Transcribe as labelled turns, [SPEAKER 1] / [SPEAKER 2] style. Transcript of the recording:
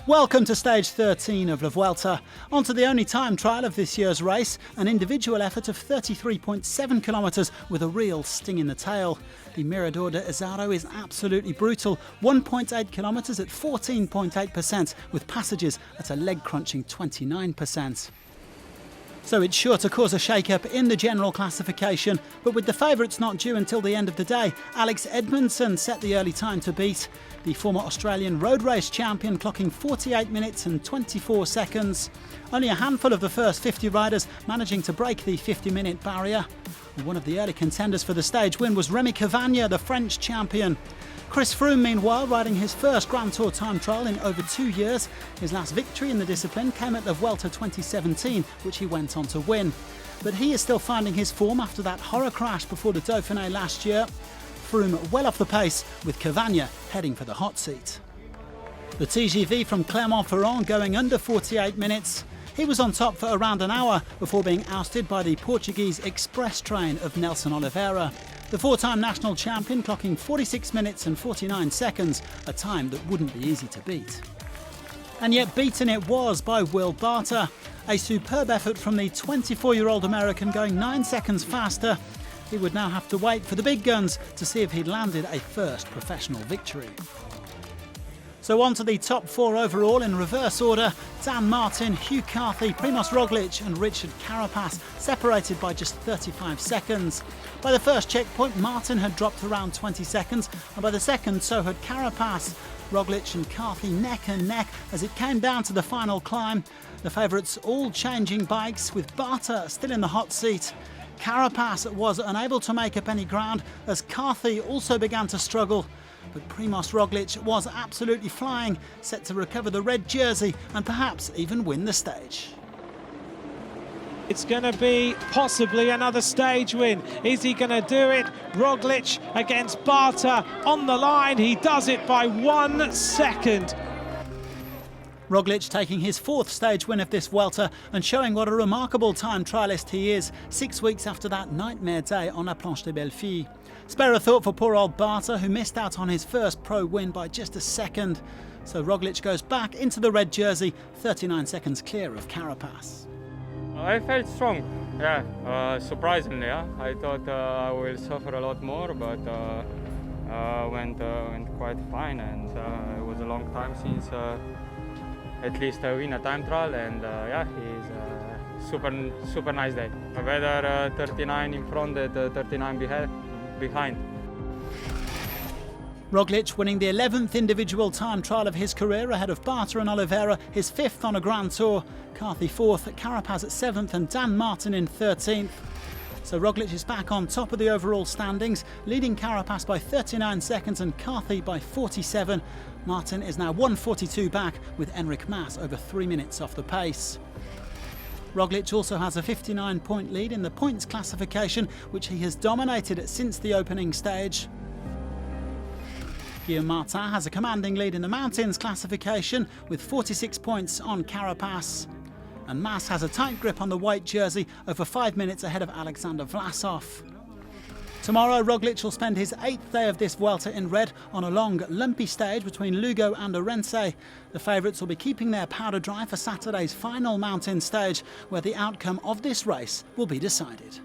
[SPEAKER 1] Welcome to stage 13 of La Vuelta. On to the only time trial of this year's race, an individual effort of 33.7 kilometres with a real sting in the tail. The Mirador de Azaro is absolutely brutal, 1.8 kilometres at 14.8%, with passages at a leg-crunching 29%. So it's sure to cause a shake-up in the general classification, but with the favourites not due until the end of the day, Alex Edmondson set the early time to beat. The former Australian road race champion clocking 48 minutes and 24 seconds. Only a handful of the first 50 riders managing to break the 50-minute barrier. One of the early contenders for the stage win was Remy Cavagna, the French champion. Chris Froome, meanwhile, riding his first Grand Tour time trial in over 2 years. His last victory in the discipline came at the Vuelta 2017, which he went on to win. But he is still finding his form after that horror crash before the Dauphiné last year. Froome well off the pace, with Cavagna heading for the hot seat. The TGV from Clermont-Ferrand going under 48 minutes. He was on top for around an hour before being ousted by the Portuguese express train of Nelson Oliveira. The four-time national champion clocking 46 minutes and 49 seconds, a time that wouldn't be easy to beat. And yet beaten it was by Will Barter. A superb effort from the 24-year-old American, going 9 seconds faster. He would now have to wait for the big guns to see if he'd landed a first professional victory. So on to the top four overall in reverse order. Dan Martin, Hugh Carthy, Primoz Roglic and Richard Carapaz separated by just 35 seconds. By the first checkpoint, Martin had dropped around 20 seconds, and by the second, so had Carapaz. Roglic and Carthy neck and neck as it came down to the final climb. The favourites all changing bikes, with Barter still in the hot seat. Carapaz was unable to make up any ground as Carthy also began to struggle. But Primoz Roglic was absolutely flying, set to recover the red jersey and perhaps even win the stage.
[SPEAKER 2] It's going to be possibly another stage win. Is he going to do it? Roglic against Barter on the line. He does it by 1 second.
[SPEAKER 1] Roglic taking his fourth stage win of this Vuelta and showing what a remarkable time trialist he is, 6 weeks after that nightmare day on La Planche des Belles Filles. Spare a thought for poor old Barter, who missed out on his first pro win by just a second. So Roglic goes back into the red jersey, 39 seconds clear of Carapaz.
[SPEAKER 3] I felt strong, surprisingly. I thought I will suffer a lot more, but went quite fine, and it was a long time since at least I win a time trial, and it's super nice day. Better 39 in front than 39 behind.
[SPEAKER 1] Roglic winning the 11th individual time trial of his career ahead of Barter and Oliveira, his 5th on a Grand Tour. Carthy 4th, Carapaz at 7th and Dan Martin in 13th. So Roglic is back on top of the overall standings, leading Carapaz by 39 seconds and Carthy by 47. Martin is now 1:42 back, with Enric Mas over 3 minutes off the pace. Roglic also has a 59-point lead in the points classification, which he has dominated since the opening stage. Guillaume Martin has a commanding lead in the mountains classification, with 46 points on Carapaz. And Mas has a tight grip on the white jersey, over 5 minutes ahead of Alexander Vlasov. Tomorrow, Roglic will spend his 8th day of this Vuelta in red on a long, lumpy stage between Lugo and Orense. The favourites will be keeping their powder dry for Saturday's final mountain stage, where the outcome of this race will be decided.